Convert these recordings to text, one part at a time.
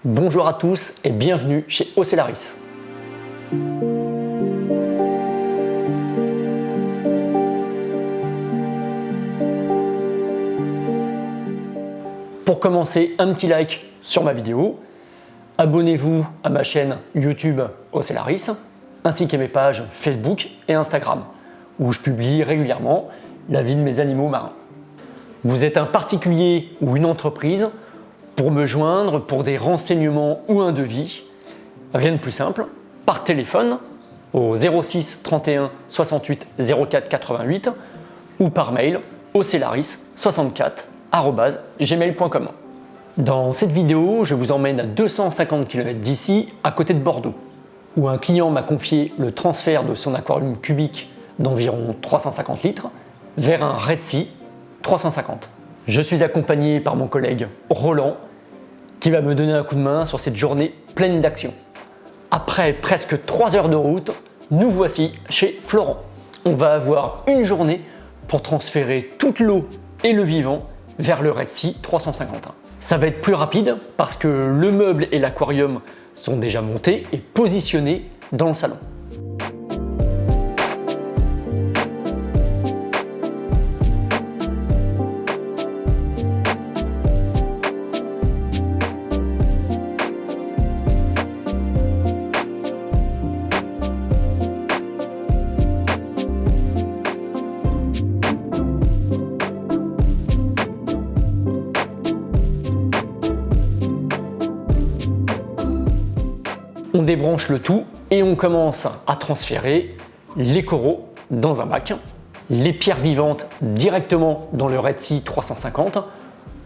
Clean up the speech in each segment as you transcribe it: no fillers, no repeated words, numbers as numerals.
Bonjour à tous et bienvenue chez Ocellaris. Pour commencer, un petit like sur ma vidéo, abonnez-vous à ma chaîne YouTube Ocellaris, ainsi qu'à mes pages Facebook et Instagram, où je publie régulièrement la vie de mes animaux marins. Vous êtes un particulier ou une entreprise, pour me joindre pour des renseignements ou un devis, rien de plus simple, par téléphone au 06 31 68 04 88 ou par mail ocellaris64@gmail.com. Dans cette vidéo, je vous emmène à 250 km d'ici, à côté de Bordeaux, où un client m'a confié le transfert de son aquarium cubique d'environ 350 litres vers un Red Sea 350. Je suis accompagné par mon collègue Roland, qui va me donner un coup de main sur cette journée pleine d'action. Après presque 3 heures de route, nous voici chez Florent. On va avoir une journée pour transférer toute l'eau et le vivant vers le Red Sea 351. Ça va être plus rapide parce que le meuble et l'aquarium sont déjà montés et positionnés dans le salon. On débranche le tout et on commence à transférer les coraux dans un bac, les pierres vivantes directement dans le Red Sea 350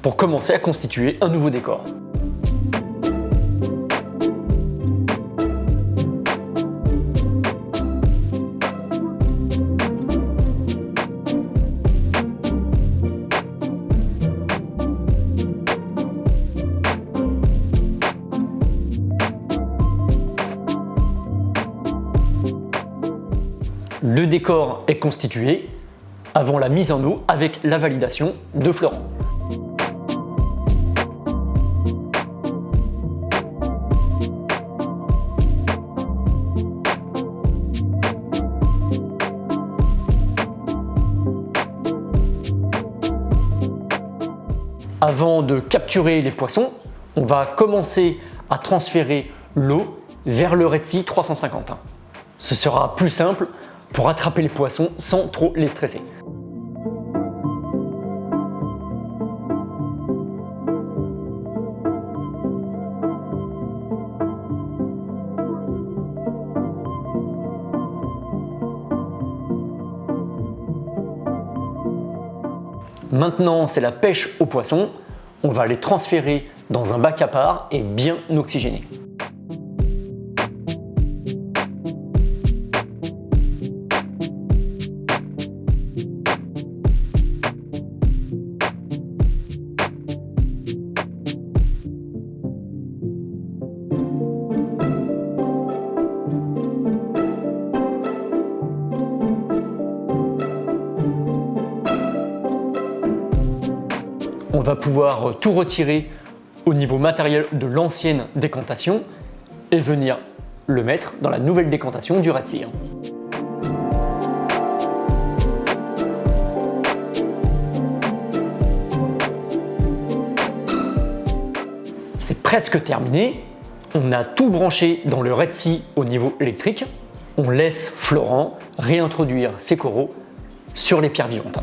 pour commencer à constituer un nouveau décor. Le décor est constitué avant la mise en eau avec la validation de Florent. Avant de capturer les poissons, on va commencer à transférer l'eau vers le Red Sea 350. Ce sera plus simple pour attraper les poissons sans trop les stresser. Maintenant, c'est la pêche aux poissons. On va les transférer dans un bac à part et bien oxygéné. On va pouvoir tout retirer au niveau matériel de l'ancienne décantation et venir le mettre dans la nouvelle décantation du Red Sea. C'est presque terminé. On a tout branché dans le Red Sea au niveau électrique. On laisse Florent réintroduire ses coraux sur les pierres vivantes.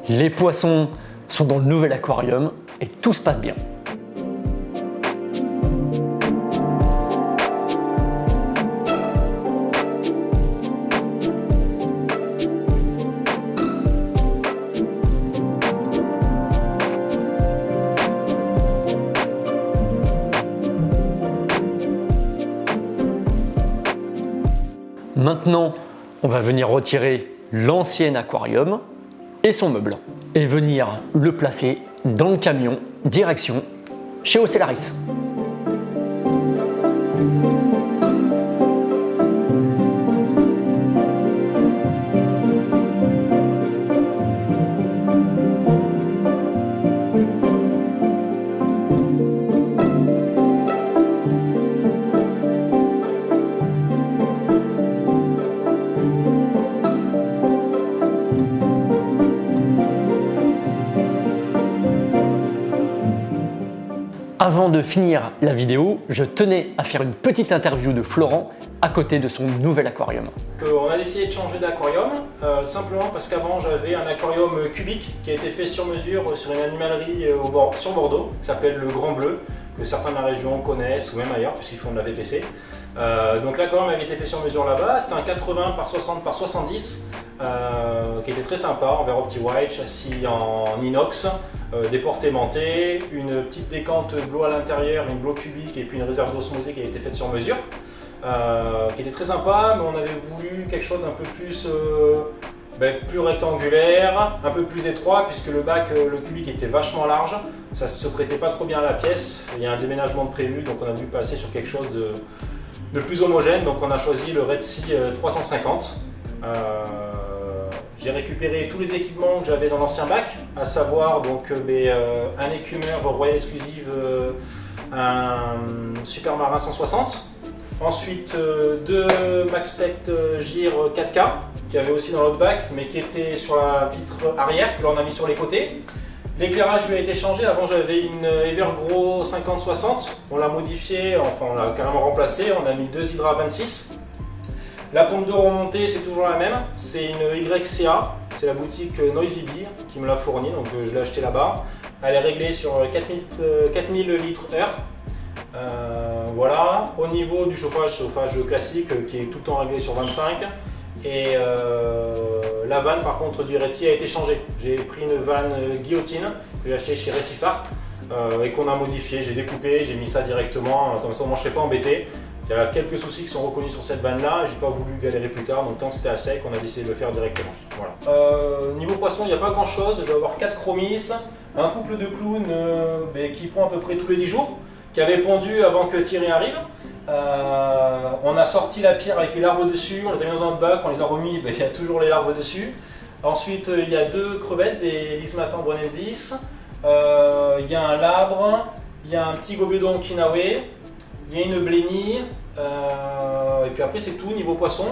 Les poissons sont dans le nouvel aquarium et tout se passe bien. Maintenant, on va venir retirer l'ancien aquarium et son meuble et venir le placer dans le camion direction chez Ocellaris. Avant de finir la vidéo, je tenais à faire une petite interview de Florent à côté de son nouvel aquarium. On a décidé de changer d'aquarium, tout simplement parce qu'avant j'avais un aquarium cubique qui a été fait sur mesure sur une animalerie sur Bordeaux, qui s'appelle le Grand Bleu, que certains de la région connaissent ou même ailleurs puisqu'ils font de la VPC. Donc l'aquarium avait été fait sur mesure là-bas, c'était un 80 par 60 par 70 qui était très sympa, en verre opti-white, châssis en inox, des portes aimantées, une petite décante Blow à l'intérieur, une Blow cubique et puis une réserve d'osmosée qui a été faite sur mesure, qui était très sympa, mais on avait voulu quelque chose d'un peu plus, plus rectangulaire, un peu plus étroit puisque le bac, le cubique était vachement large, ça se prêtait pas trop bien à la pièce, il y a un déménagement de prévu donc on a voulu passer sur quelque chose de plus homogène, donc on a choisi le Red Sea 350. J'ai récupéré tous les équipements que j'avais dans l'ancien bac, à savoir donc, un écumeur Royal Exclusive, un Super Marin 160, ensuite deux MaxPlect Gir 4K qui avait aussi dans l'autre bac mais qui était sur la vitre arrière que l'on a mis sur les côtés. L'éclairage lui a été changé, avant j'avais une Evergrow 50-60, on l'a modifié, enfin on l'a carrément remplacé, on a mis deux Hydra 26. La pompe de remontée c'est toujours la même, c'est une YCA, c'est la boutique Noisy Bee qui me l'a fournie, donc je l'ai acheté là-bas. Elle est réglée sur 4000 litres heure. Voilà, au niveau du chauffage classique qui est tout le temps réglé sur 25. Et la vanne par contre du Red Sea a été changée. J'ai pris une vanne guillotine que j'ai achetée chez Récifart et qu'on a modifiée. J'ai découpé, j'ai mis ça directement, comme ça au moins je ne serais pas embêté. Il y a quelques soucis qui sont reconnus sur cette vanne là, j'ai pas voulu galérer plus tard, donc tant que c'était à sec, on a décidé de le faire directement. Voilà. Niveau poisson, il n'y a pas grand chose, je vais avoir 4 chromis, un couple de clowns qui pond à peu près tous les 10 jours, qui avait pondu avant que Thierry arrive. On a sorti la pierre avec les larves dessus, on les a mis dans notre bac, on les a remis, il y a toujours les larves dessus. Ensuite il y a deux crevettes, des Lismatan bonensis, il y a un labre, il y a un petit gobelodon Okinawe, il y a une blénie, et puis après c'est tout niveau poisson.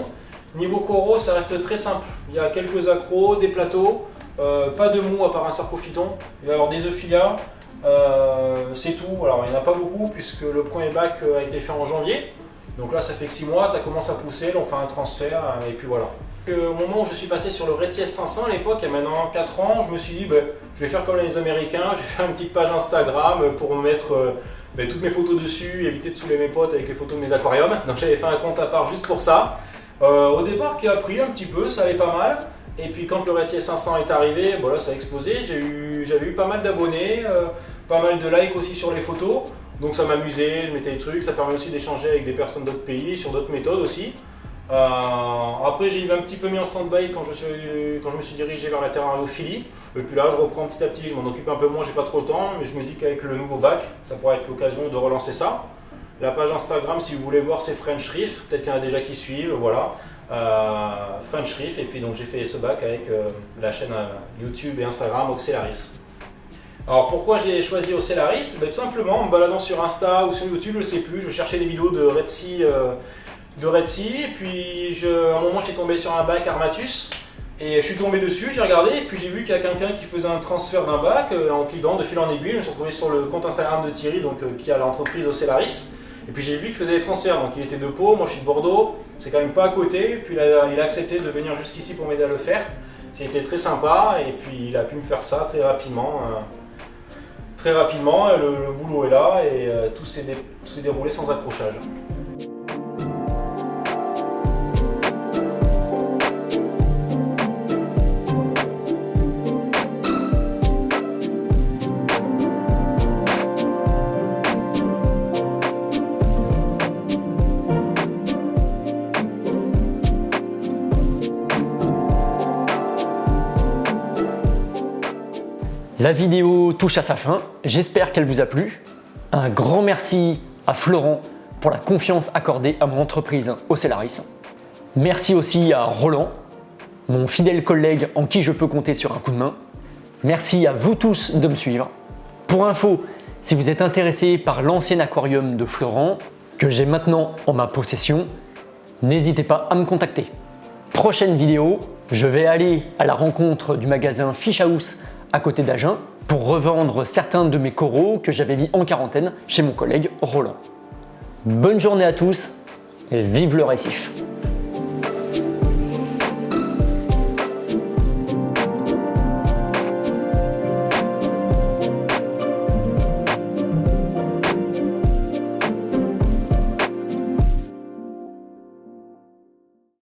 Niveau coraux ça reste très simple, il y a quelques accros, des plateaux, pas de mou à part un sarcophyton, il va y avoir des euphilia. C'est tout, alors il n'y en a pas beaucoup puisque le premier bac a été fait en janvier, donc là ça fait que 6 mois, ça commence à pousser, on fait un transfert et puis voilà. Au moment où je suis passé sur le Red Sea 500 à l'époque, il y a maintenant 4 ans, je me suis dit je vais faire comme les Américains, je vais faire une petite page Instagram pour mettre toutes mes photos dessus, éviter de saouler mes potes avec les photos de mes aquariums, donc j'avais fait un compte à part juste pour ça. Au départ qui a pris un petit peu, ça allait pas mal. Et puis quand le Red Sea 500 est arrivé, là ça a explosé, j'avais eu pas mal d'abonnés, pas mal de likes aussi sur les photos, donc ça m'amusait, je mettais des trucs, ça permet aussi d'échanger avec des personnes d'autres pays, sur d'autres méthodes aussi. Après j'ai un petit peu mis en stand-by quand je me suis dirigé vers la terrariophilie, et puis là je reprends petit à petit, je m'en occupe un peu moins, j'ai pas trop le temps, mais je me dis qu'avec le nouveau bac, ça pourrait être l'occasion de relancer ça. La page Instagram si vous voulez voir c'est French Reef, peut-être qu'il y en a déjà qui suivent, voilà. French Reef, et puis donc j'ai fait ce bac avec la chaîne YouTube et Instagram Ocellaris. Alors pourquoi j'ai choisi Ocellaris? Tout simplement en me baladant sur Insta ou sur YouTube, je sais plus, je cherchais des vidéos de Red Sea, et puis à un moment j'étais tombé sur un bac Armatus et je suis tombé dessus, j'ai regardé et puis j'ai vu qu'il y a quelqu'un qui faisait un transfert d'un bac en cliquant de fil en aiguille. Je me suis retrouvé sur le compte Instagram de Thierry, donc, qui a l'entreprise Ocellaris. Et puis j'ai vu qu'il faisait des transferts, donc il était de Pau, moi je suis de Bordeaux, c'est quand même pas à côté, et puis il a accepté de venir jusqu'ici pour m'aider à le faire. C'était très sympa, et puis il a pu me faire ça très rapidement. Le boulot est là, et tout s'est déroulé sans accrochage. La vidéo touche à sa fin, j'espère qu'elle vous a plu. Un grand merci à Florent pour la confiance accordée à mon entreprise Ocellaris. Merci aussi à Roland, mon fidèle collègue en qui je peux compter sur un coup de main. Merci à vous tous de me suivre. Pour info, si vous êtes intéressé par l'ancien aquarium de Florent, que j'ai maintenant en ma possession, n'hésitez pas à me contacter. Prochaine vidéo, je vais aller à la rencontre du magasin Fish House à côté d'Agen pour revendre certains de mes coraux que j'avais mis en quarantaine chez mon collègue Roland. Bonne journée à tous et vive le récif!